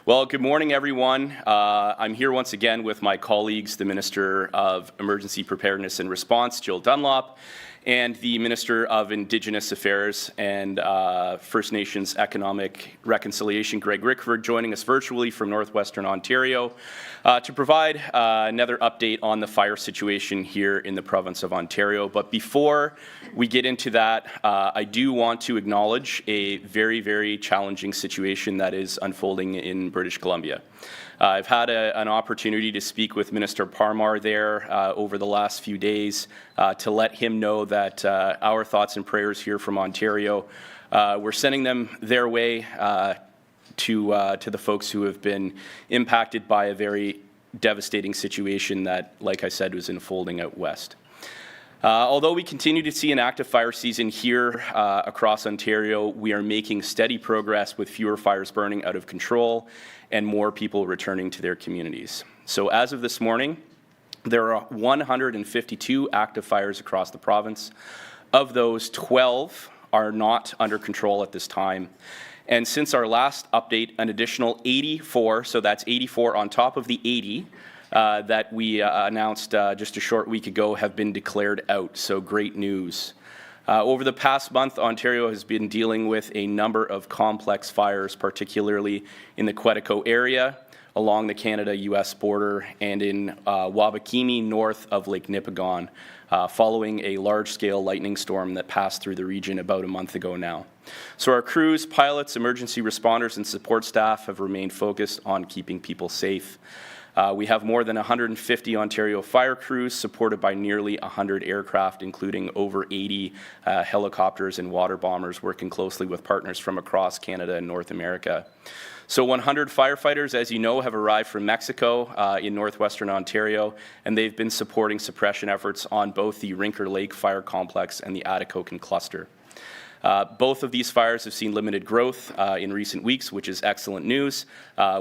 Well, good morning, everyone. I'm here once again with my colleagues, the Minister of Emergency Preparedness and Response, Jill Dunlop, and the Minister of Indigenous Affairs and First Nations Economic Reconciliation, Greg Rickford, joining us virtually from Northwestern Ontario to provide another update on the fire situation here in the province of Ontario. But before we get into that, I do want to acknowledge a very, very challenging situation that is unfolding in British Columbia. I've had an opportunity to speak with Minister Parmar there over the last few days to let him know that our thoughts and prayers here from Ontario, we're sending them their way to the folks who have been impacted by a very devastating situation that, like I said, was unfolding out west. Although we continue to see an active fire season here across Ontario, we are making steady progress with fewer fires burning out of control and more people returning to their communities. So as of this morning, there are 152 active fires across the province. Of those, 12 are not under control at this time. And since our last update, an additional 84, so that's 84 on top of the 80, that we announced just a short week ago, have been declared out, so great news. Over the past month, Ontario has been dealing with a number of complex fires, particularly in the Quetico area, along the Canada-US border, and in Wabakimi, north of Lake Nipigon, following a large-scale lightning storm that passed through the region about a month ago now. So our crews, pilots, emergency responders, and support staff have remained focused on keeping people safe. We have more than 150 Ontario fire crews supported by nearly 100 aircraft, including over 80 helicopters and water bombers, working closely with partners from across Canada and North America. So 100 firefighters, as you know, have arrived from Mexico in Northwestern Ontario, and they've been supporting suppression efforts on both the Rinker Lake Fire Complex and the Atikokan Cluster. Both of these fires have seen limited growth in recent weeks, which is excellent news.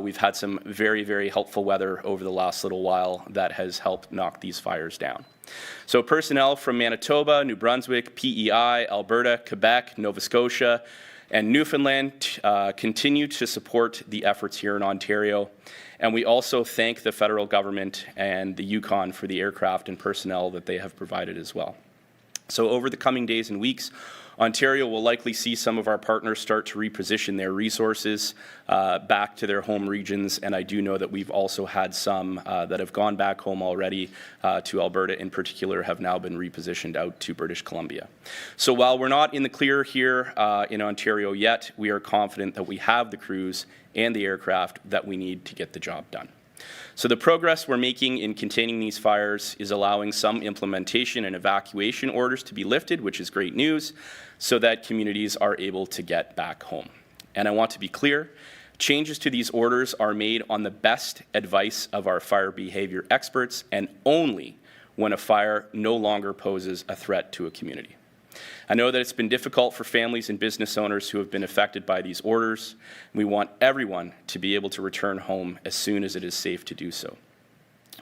We've had some very, very helpful weather over the last little while that has helped knock these fires down. So personnel from Manitoba, New Brunswick, PEI, Alberta, Quebec, Nova Scotia, and Newfoundland continue to support the efforts here in Ontario. And we also thank the federal government and the Yukon for the aircraft and personnel that they have provided as well. So over the coming days and weeks, Ontario will likely see some of our partners start to reposition their resources back to their home regions, and I do know that we've also had some that have gone back home already to Alberta in particular, have now been repositioned out to British Columbia. So while we're not in the clear here in Ontario yet, we are confident that we have the crews and the aircraft that we need to get the job done. So the progress we're making in containing these fires is allowing some implementation and evacuation orders to be lifted, which is great news, so that communities are able to get back home. And I want to be clear, changes to these orders are made on the best advice of our fire behavior experts and only when a fire no longer poses a threat to a community. I know that it's been difficult for families and business owners who have been affected by these orders. We want everyone to be able to return home as soon as it is safe to do so.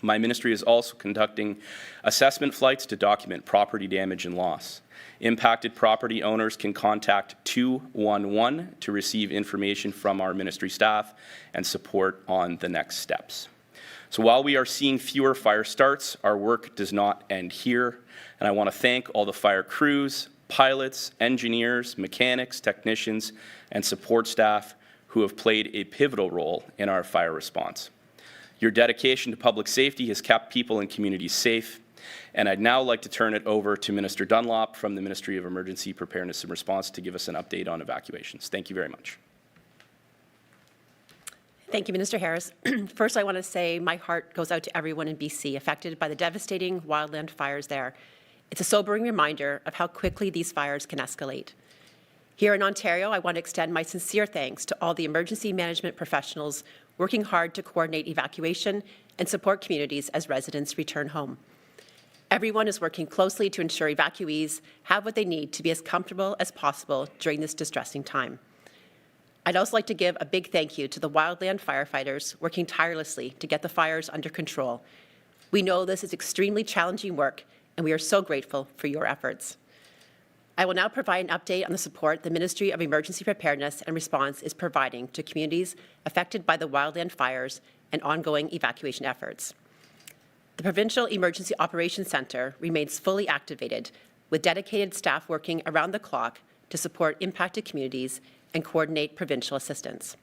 My ministry is also conducting assessment flights to document property damage and loss. Impacted property owners can contact 211 to receive information from our ministry staff and support on the next steps. So while we are seeing fewer fire starts, our work does not end here. And I want to thank all the fire crews, pilots, engineers, mechanics, technicians, and support staff who have played a pivotal role in our fire response. Your dedication to public safety has kept people and communities safe, and I'd now like to turn it over to Minister Dunlop from the Ministry of Emergency Preparedness and Response to give us an update on evacuations. Thank you very much. Thank you, Minister Harris. First, I want to say my heart goes out to everyone in BC affected by the devastating wildland fires there. It's a sobering reminder of how quickly these fires can escalate. Here in Ontario, I want to extend my sincere thanks to all the emergency management professionals working hard to coordinate evacuation and support communities as residents return home. Everyone is working closely to ensure evacuees have what they need to be as comfortable as possible during this distressing time. I'd also like to give a big thank you to the wildland firefighters working tirelessly to get the fires under control. We know this is extremely challenging work, and we are so grateful for your efforts. I will now provide an update on the support the Ministry of Emergency Preparedness and Response is providing to communities affected by the wildland fires and ongoing evacuation efforts. The Provincial Emergency Operations Centre remains fully activated, with dedicated staff working around the clock to support impacted communities and coordinate provincial assistance.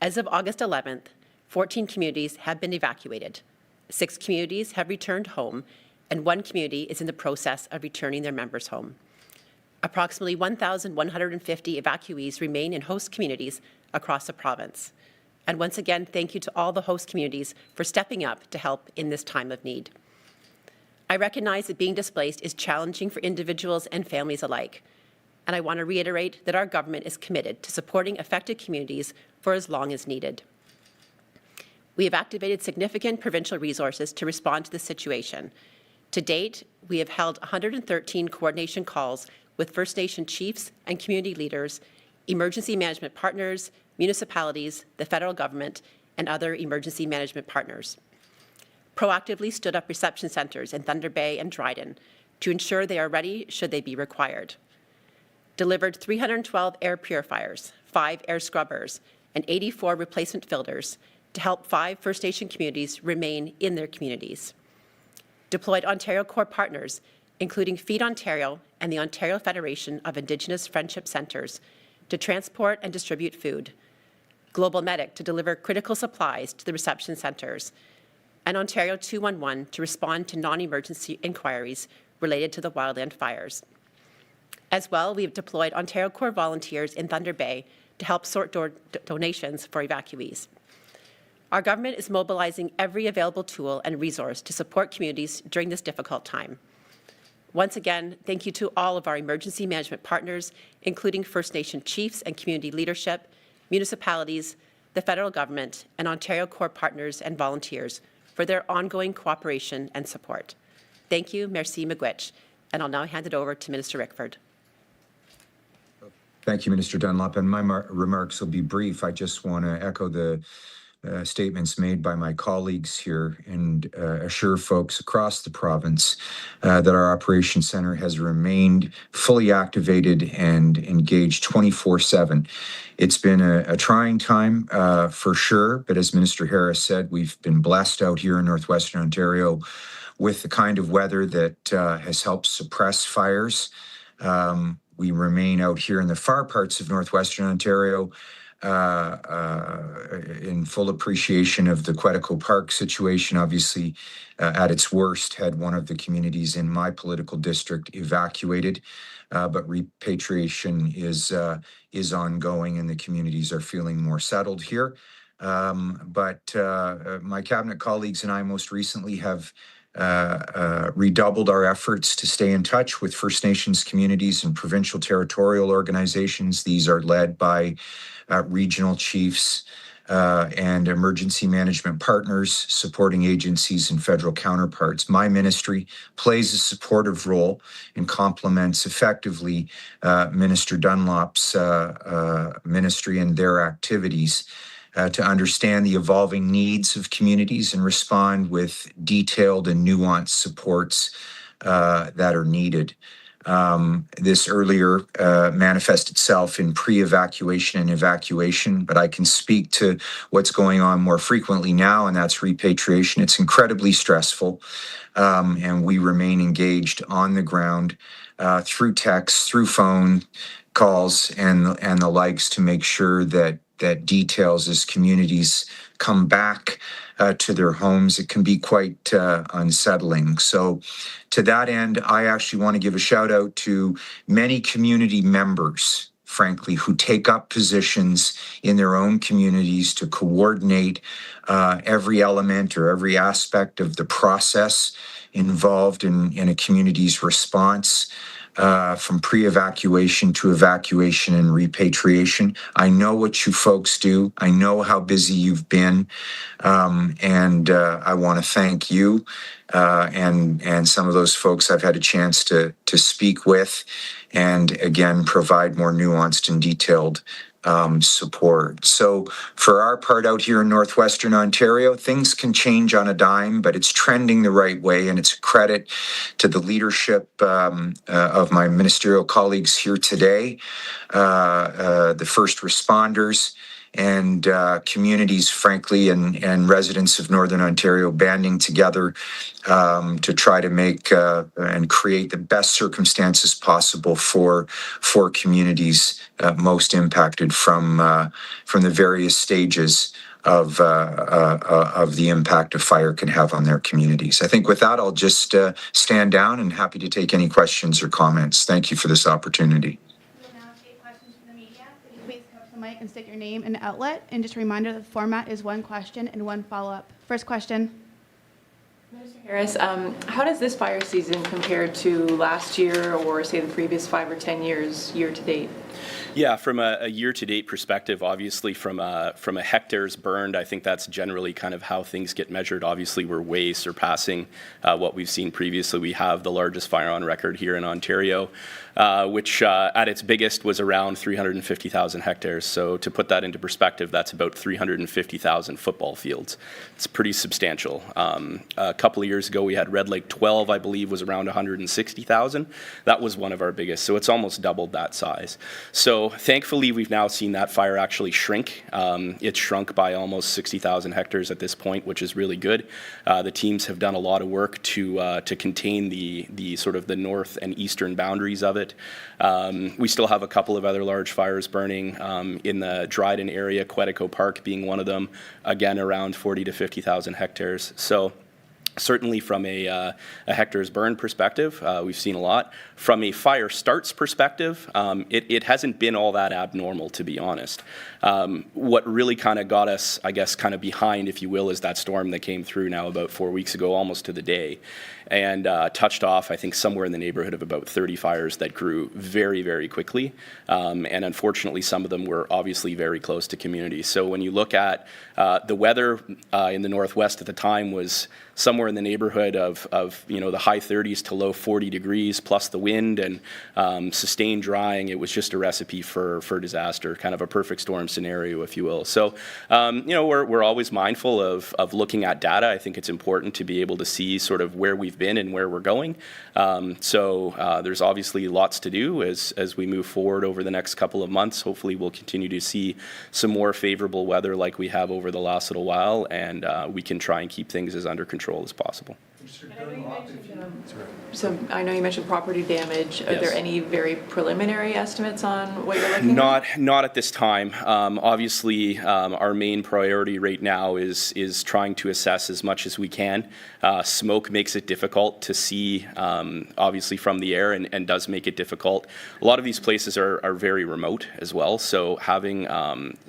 As of August 11th, 14 communities have been evacuated, 6 communities have returned home, and 1 community is in the process of returning their members home. Approximately 1,150 evacuees remain in host communities across the province. And once again, thank you to all the host communities for stepping up to help in this time of need. I recognize that being displaced is challenging for individuals and families alike, and I want to reiterate that our government is committed to supporting affected communities for as long as needed. We have activated significant provincial resources to respond to this situation. To date, we have held 113 coordination calls with First Nation chiefs and community leaders, emergency management partners, municipalities, the federal government, and other emergency management partners. Proactively stood up reception centres in Thunder Bay and Dryden to ensure they are ready should they be required. Delivered 312 air purifiers, 5 air scrubbers, and 84 replacement filters to help 5 First Nation communities remain in their communities. Deployed Ontario Corps partners, including Feed Ontario and the Ontario Federation of Indigenous Friendship Centres, to transport and distribute food, Global Medic to deliver critical supplies to the reception centres, and Ontario 211 to respond to non-emergency inquiries related to the wildland fires. As well, we have deployed Ontario Corps volunteers in Thunder Bay to help sort donations for evacuees. Our government is mobilizing every available tool and resource to support communities during this difficult time. Once again, thank you to all of our emergency management partners, including First Nation chiefs and community leadership, municipalities, the federal government, and Ontario Corps partners and volunteers for their ongoing cooperation and support. Thank you, merci miigwech, and I'll now hand it over to Minister Rickford. Thank you, Minister Dunlop, and my remarks will be brief. I just want to echo the statements made by my colleagues here and assure folks across the province that our Operations Centre has remained fully activated and engaged 24/7. It's been a trying time for sure, but as Minister Harris said, we've been blessed out here in Northwestern Ontario with the kind of weather that has helped suppress fires. We remain out here in the far parts of Northwestern Ontario in full appreciation of the Quetico Park situation. Obviously, at its worst, had one of the communities in my political district evacuated, but repatriation is ongoing and the communities are feeling more settled here. But my cabinet colleagues and I most recently have redoubled our efforts to stay in touch with First Nations communities and provincial territorial organizations. These are led by regional chiefs and emergency management partners, supporting agencies and federal counterparts. My ministry plays a supportive role and complements effectively Minister Dunlop's ministry and their activities to understand the evolving needs of communities and respond with detailed and nuanced supports that are needed. This earlier manifested itself in pre-evacuation and evacuation, but I can speak to what's going on more frequently now, and that's repatriation. It's incredibly stressful, and we remain engaged on the ground through text, through phone calls, and the likes to make sure that details as communities come back to their homes. It can be quite unsettling. So to that end, I actually want to give a shout out to many community members, frankly, who take up positions in their own communities to coordinate every element or every aspect of the process involved in a community's response. From pre-evacuation to evacuation and repatriation. I know what you folks do. I know how busy you've been, and I want to thank you and some of those folks I've had a chance to speak with, and again provide more nuanced and detailed support. So for our part out here in Northwestern Ontario, things can change on a dime, but it's trending the right way, and it's a credit to the leadership of my ministerial colleagues here today, the first responders, and communities, frankly, and residents of Northern Ontario banding together to try to make and create the best circumstances possible for communities most impacted from the various stages of the impact a fire can have on their communities. I think with that, I'll just stand down and happy to take any questions or comments. Thank you for this opportunity. Mic and state your name and outlet, and just a reminder that the format is one question and one follow-up. First question. Minister Harris, how does this fire season compare to last year or say the previous 5 or 10 years, year to date? Yeah, from a year-to-date perspective, obviously from a hectares burned, I think that's generally kind of how things get measured. Obviously, we're way surpassing what we've seen previously. We have the largest fire on record here in Ontario, which at its biggest was around 350,000 hectares. So to put that into perspective, that's about 350,000 football fields. It's pretty substantial. A couple of years ago, we had Red Lake 12, I believe, was around 160,000. That was one of our biggest. So it's almost doubled that size. So thankfully, we've now seen that fire actually shrink. It's shrunk by almost 60,000 hectares at this point, which is really good. The teams have done a lot of work to contain the sort of the north and eastern boundaries of it. We still have a couple of other large fires burning in the Dryden area, Quetico Park being one of them, again around 40 to 50,000 hectares. So certainly from a hectares burn perspective, we've seen a lot. From a fire starts perspective, it hasn't been all that abnormal, to be honest. What really kind of got us, I guess, kind of behind, if you will, is that storm that came through now about 4 weeks ago, almost to the day, and touched off, I think, somewhere in the neighborhood of about 30 fires that grew very, very quickly. And unfortunately, some of them were obviously very close to communities. So when you look at the weather in the Northwest at the time was somewhere in the neighborhood of the high 30s to low 40 degrees, plus the wind and sustained drying. It was just a recipe for disaster, kind of a perfect storm scenario, if you will. So, we're always mindful of looking at data. I think it's important to be able to see sort of where we've been and where we're going. So there's obviously lots to do as we move forward over the next couple of months. Hopefully we'll continue to see some more favorable weather like we have over the last little while, and we can try and keep things as under control as possible. So I know you mentioned property damage. Are Yes. there any very preliminary estimates on what you're looking at? Not at this time. Obviously, our main priority right now is trying to assess as much as we can. Smoke makes it difficult to see, obviously, from the air, and does make it difficult. A lot of these places are very remote as well, so having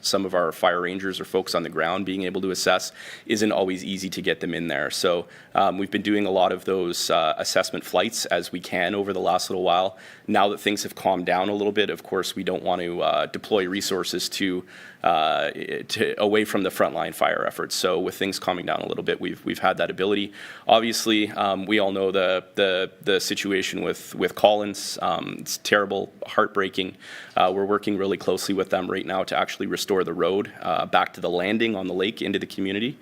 some of our fire rangers or folks on the ground being able to assess isn't always easy to get them in there. So we've been doing a lot of those assessment flights as we can over the last little while. Now that things have calmed down a little bit, of course, we don't want to deploy resources to away from the frontline fire efforts. So with things calming down a little bit, we've had that ability. Obviously, we all know the situation with Collins. It's terrible, heartbreaking. We're working really closely with them right now to actually restore the road back to the landing on the lake into the community.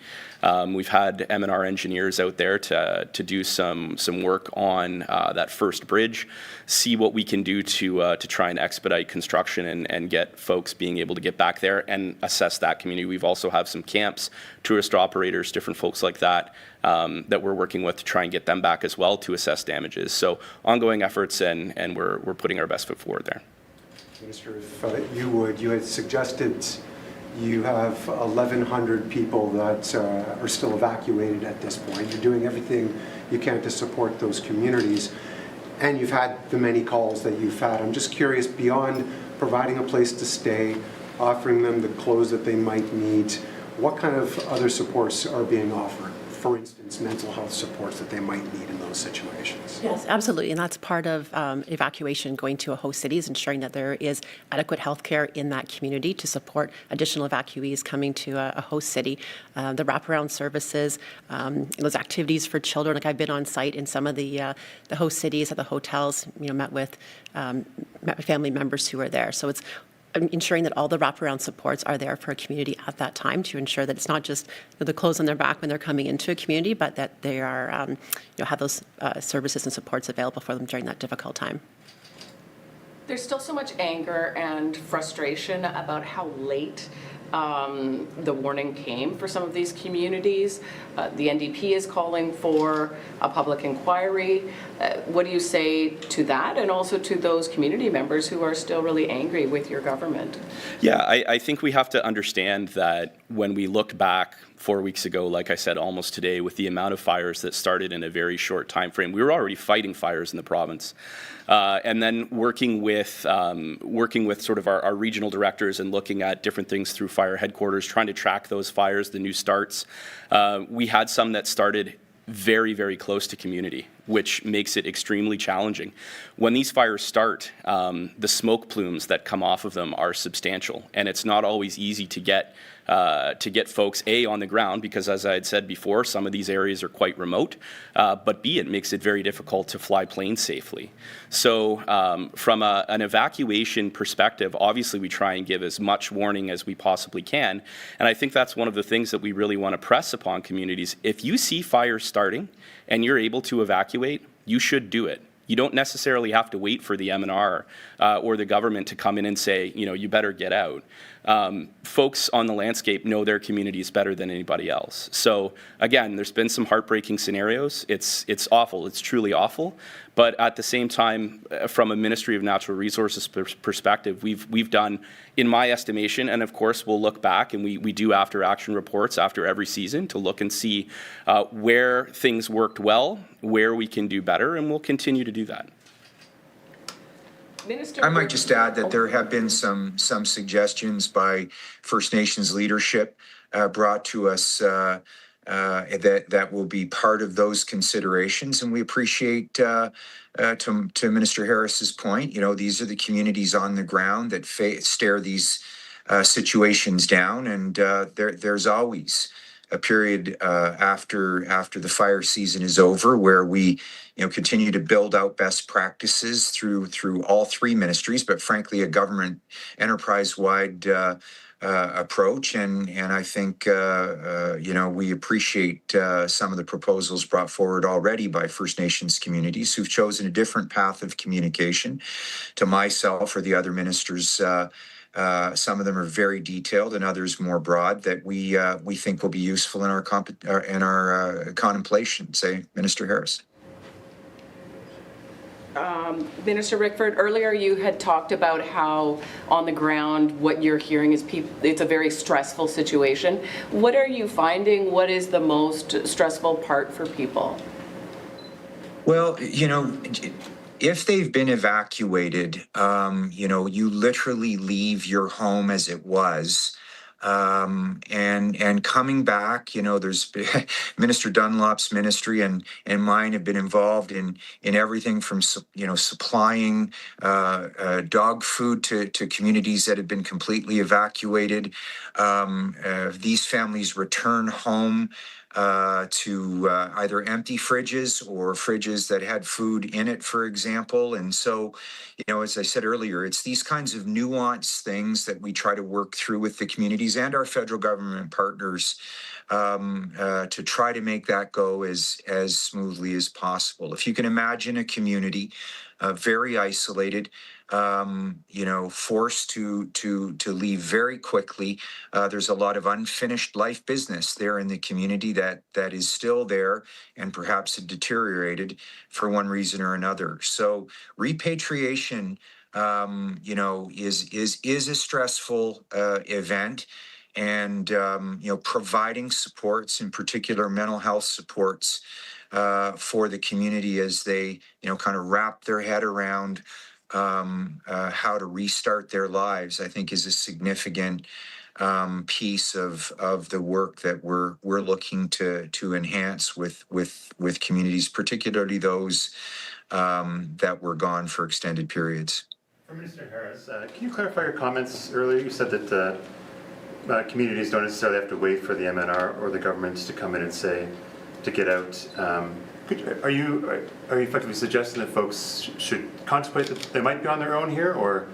We've had M&R engineers out there to do some work on that first bridge, see what we can do to try and expedite construction and get folks being able to get back there and assess that community. We've also have some camps, tourist operators, different folks like that, that we're working with to try and get them back as well to assess damages. So ongoing efforts, and we're putting our best foot forward there. Minister, if you had suggested you have 1,100 people that are still evacuated at this point. You're doing everything you can to support those communities, and you've had the many calls that you've had. I'm just curious, beyond providing a place to stay, offering them the clothes that they might need, what kind of other supports are being offered? For instance, mental health supports that they might need in those situations. Yes, absolutely. And that's part of evacuation, going to a host city, is ensuring that there is adequate health care in that community to support additional evacuees coming to a host city. The wraparound services, those activities for children. Like I've been on site in some of the host cities at the hotels, met with family members who are there. So it's ensuring that all the wraparound supports are there for a community at that time to ensure that it's not just the clothes on their back when they're coming into a community, but that they are, have those services and supports available for them during that difficult time. There's still so much anger and frustration about how late the warning came for some of these communities. The NDP is calling for a public inquiry. What do you say to that, and also to those community members who are still really angry with your government? Yeah, I think we have to understand that when we look back 4 weeks ago, like I said, almost today, with the amount of fires that started in a very short time frame, we were already fighting fires in the province. And then working with sort of our regional directors and looking at different things through fire headquarters, trying to track those fires, the new starts. We had some that started very, very close to community, which makes it extremely challenging. When these fires start, the smoke plumes that come off of them are substantial, and it's not always easy to get folks, A, on the ground, because as I had said before, some of these areas are quite remote, but B, it makes it very difficult to fly planes safely. So from an evacuation perspective, obviously we try and give as much warning as we possibly can, and I think that's one of the things that we really want to press upon communities. If you see fires starting and you're able to evacuate, you should do it. You don't necessarily have to wait for the MNR or the government to come in and say, you better get out. Folks on the landscape know their communities better than anybody else. So again, there's been some heartbreaking scenarios. It's awful. It's truly awful. But at the same time, from a Ministry of Natural Resources perspective, we've done, in my estimation, and of course we'll look back and we do after action reports after every season to look and see where things worked well, where we can do better, and we'll continue to do that. Minister, I might just add that there have been some suggestions by First Nations leadership brought to us that will be part of those considerations, and we appreciate to Minister Harris's point. These are the communities on the ground that stare these situations down, and there's always a period after the fire season is over where we continue to build out best practices through all three ministries, but frankly a government enterprise-wide approach, and I think we appreciate some of the proposals brought forward already by First Nations communities who've chosen a different path of communication to myself or the other ministers. Some of them are very detailed, and others more broad that we think will be useful in our contemplation. Say, Minister Harris. Minister Rickford, earlier you had talked about how on the ground what you're hearing is it's a very stressful situation. What are you finding? What is the most stressful part for people? Well, if they've been evacuated, you literally leave your home as it was. And coming back, there's Minister Dunlop's ministry and mine have been involved in everything from, supplying dog food to communities that have been completely evacuated. These families return home to either empty fridges or fridges that had food in it, for example. And so, as I said earlier, it's these kinds of nuanced things that we try to work through with the communities and our federal government partners to try to make that go as smoothly as possible. If you can imagine a community very isolated, forced to leave very quickly. There's a lot of unfinished life business there in the community that is still there and perhaps had deteriorated for one reason or another. So repatriation, is a stressful event. And, providing supports, in particular mental health supports for the community as they, kind of wrap their head around how to restart their lives, I think is a significant piece of the work that we're looking to enhance with communities, particularly those that were gone for extended periods. For Minister Harris, can you clarify your comments earlier? You said that communities don't necessarily have to wait for the MNR or the governments to come in and say to get out. Are you effectively suggesting that folks should contemplate that they might be on their own here, or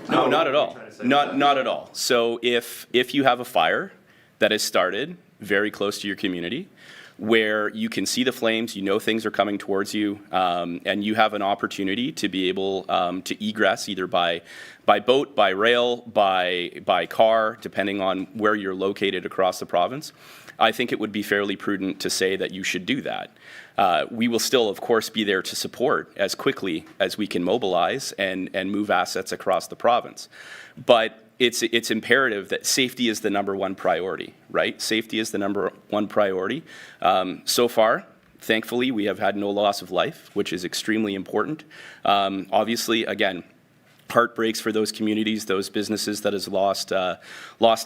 No, not at what are you all. trying to say? Not at all. So if you have a fire that has started very close to your community, where you can see the flames, you know things are coming towards you, and you have an opportunity to be able to egress either by boat, by rail, by car, depending on where you're located across the province, I think it would be fairly prudent to say that you should do that. We will still, of course, be there to support as quickly as we can mobilize and move assets across the province. But it's imperative that safety is the number one priority, right? Safety is the number one priority. So far, thankfully, we have had no loss of life, which is extremely important. Obviously, again, heartbreaks for those communities, those businesses that has lost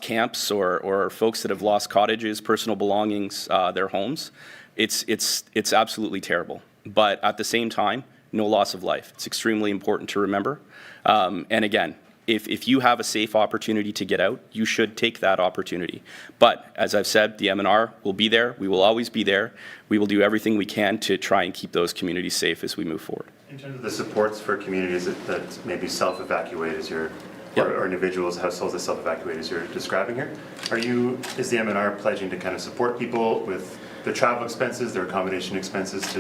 camps or folks that have lost cottages, personal belongings, their homes. It's absolutely terrible. But at the same time, no loss of life. It's extremely important to remember. And again, if you have a safe opportunity to get out, you should take that opportunity. But as I've said, the MNR will be there. We will always be there. We will do everything we can to try and keep those communities safe as we move forward. In terms of the supports for communities that maybe self-evacuate as you're, Yep. or individuals, households that self-evacuate as you're describing here, is the MNR pledging to kind of support people with their travel expenses, their accommodation expenses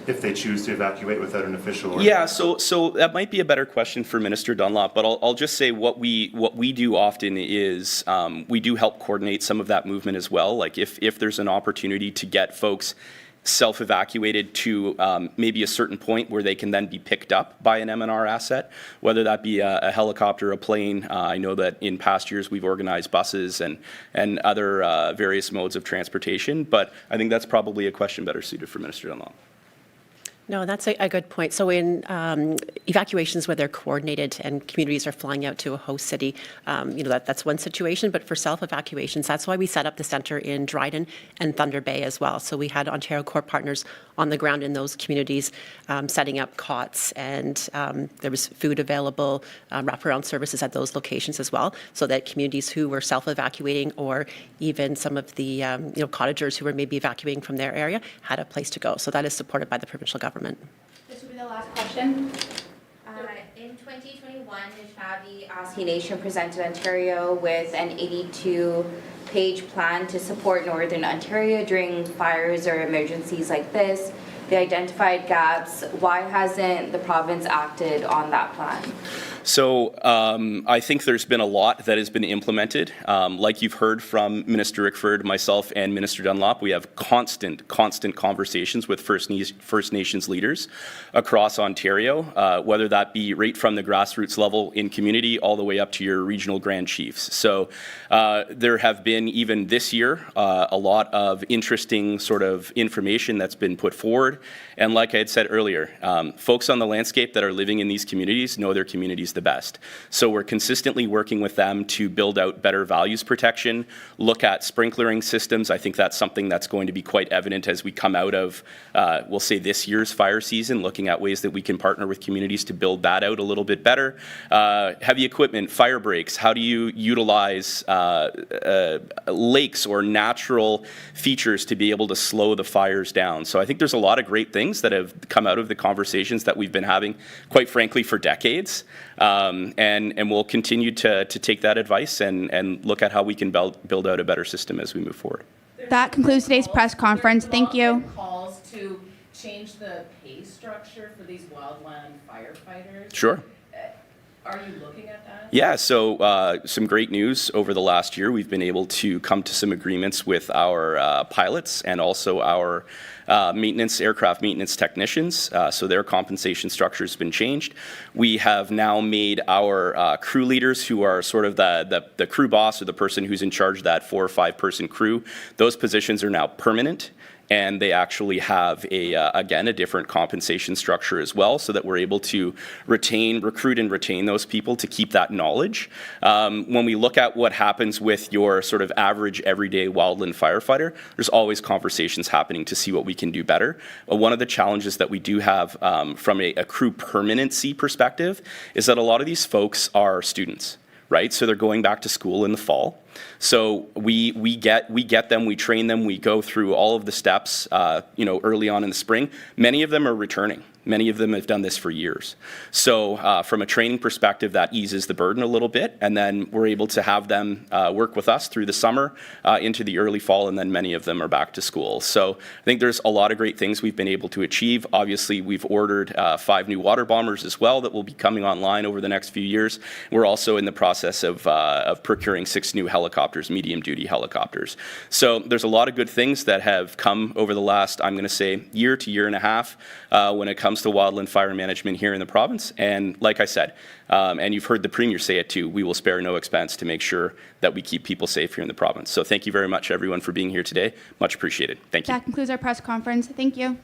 if they choose to evacuate without an official order? Yeah, so that might be a better question for Minister Dunlop, but I'll just say what we do often is we do help coordinate some of that movement as well. Like if there's an opportunity to get folks self-evacuated to maybe a certain point where they can then be picked up by an MNR asset, whether that be a helicopter, a plane. I know that in past years we've organized buses and other various modes of transportation, but I think that's probably a question better suited for Minister Dunlop. No, that's a good point. So in evacuations where they're coordinated and communities are flying out to a host city, that's one situation. But for self-evacuations, that's why we set up the centre in Dryden and Thunder Bay as well. So we had Ontario Corps partners on the ground in those communities setting up cots, and there was food available, wraparound services at those locations as well, so that communities who were self-evacuating or even some of the cottagers who were maybe evacuating from their area had a place to go. So that is supported by the provincial government. This will be the last question. In 2021, the Aski Nation presented Ontario with an 82-page plan to support Northern Ontario during fires or emergencies like this. They identified gaps. Why hasn't the province acted on that plan? So I think there's been a lot that has been implemented. Like you've heard from Minister Rickford, myself, and Minister Dunlop, we have constant conversations with First Nations leaders across Ontario, whether that be right from the grassroots level in community all the way up to your regional grand chiefs. So there have been, even this year, a lot of interesting sort of information that's been put forward. And like I had said earlier, folks on the landscape that are living in these communities know their communities the best. So we're consistently working with them to build out better values protection, look at sprinklering systems. I think that's something that's going to be quite evident as we come out of, we'll say, this year's fire season, looking at ways that we can partner with communities to build that out a little bit better. Heavy equipment, fire breaks, how do you utilize lakes or natural features to be able to slow the fires down? So I think there's a lot of great things that have come out of the conversations that we've been having, quite frankly, for decades. And we'll continue to take that advice and look at how we can build out a better system as we move forward. That concludes today's press conference. Thank you. Calls to change the pay structure for these wildland firefighters. Sure. Are you looking at that? Yeah, so some great news over the last year. We've been able to come to some agreements with our pilots and also our aircraft maintenance technicians, so their compensation structure has been changed. We have now made our crew leaders, who are sort of the crew boss or the person who's in charge of that 4 or 5 person crew, those positions are now permanent. And they actually have again, a different compensation structure as well, so that we're able to recruit and retain those people to keep that knowledge. When we look at what happens with your sort of average everyday wildland firefighter, there's always conversations happening to see what we can do better. One of the challenges that we do have from a crew permanency perspective is that a lot of these folks are students, right? So they're going back to school in the fall. So we get them, we train them, we go through all of the steps, early on in the spring. Many of them are returning. Many of them have done this for years. So from a training perspective, that eases the burden a little bit, and then we're able to have them work with us through the summer into the early fall, and then many of them are back to school. So I think there's a lot of great things we've been able to achieve. Obviously, we've ordered 5 new water bombers as well that will be coming online over the next few years. We're also in the process of procuring 6 new helicopters, medium-duty helicopters. So there's a lot of good things that have come over the last, I'm going to say, year to year and a half when it comes to wildland fire management here in the province. And like I said, and you've heard the Premier say it too, we will spare no expense to make sure that we keep people safe here in the province. So thank you very much, everyone, for being here today. Much appreciated. Thank you. That concludes our press conference. Thank you.